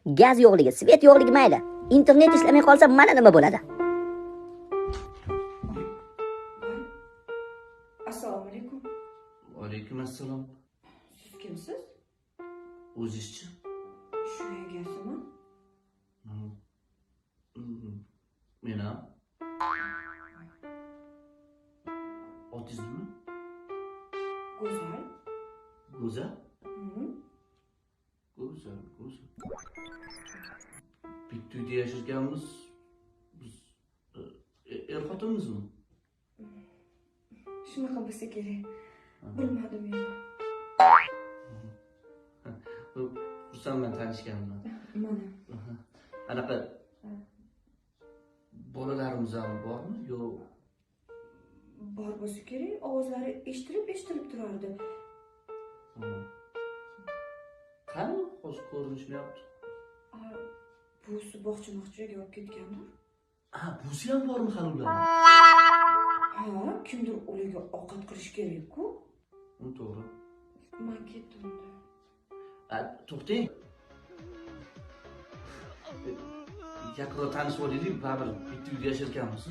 Gaz yo'qligi, svet yo'qligi mayli. Internet ishlamay qolsa mana nima bo'ladi? Assalomu alaykum. Va alaykum assalom. Siz kimsiz? O'zingizchi? Shu egasimi? Men ham. Otizmmi? Go'zal. Go'zal? Mhm. Go'zal. Bitta uyda yashaganmiz. Biz xotinmizmi? Shunaqa bo'lsa kerak. Bilmadim endi. Xursandman tanishganimdan. Mana. Anaqa bolalarimiz ham bormi? Yo'q. Bor bo'lsa kerak, ovozlari eshitilib turardi. Qani hozir ko'rinishmayapti. Busi bog'chamoqchiga olib ketgandir. Busi ham bormi hali ular? Ha, kimdir ularga ovqat qilish kerak-ku. To'g'ri. Men ketdim. To'xtang. Yaqinroq tanishib olaylik, baribir bitta uyda yasharkanmiz.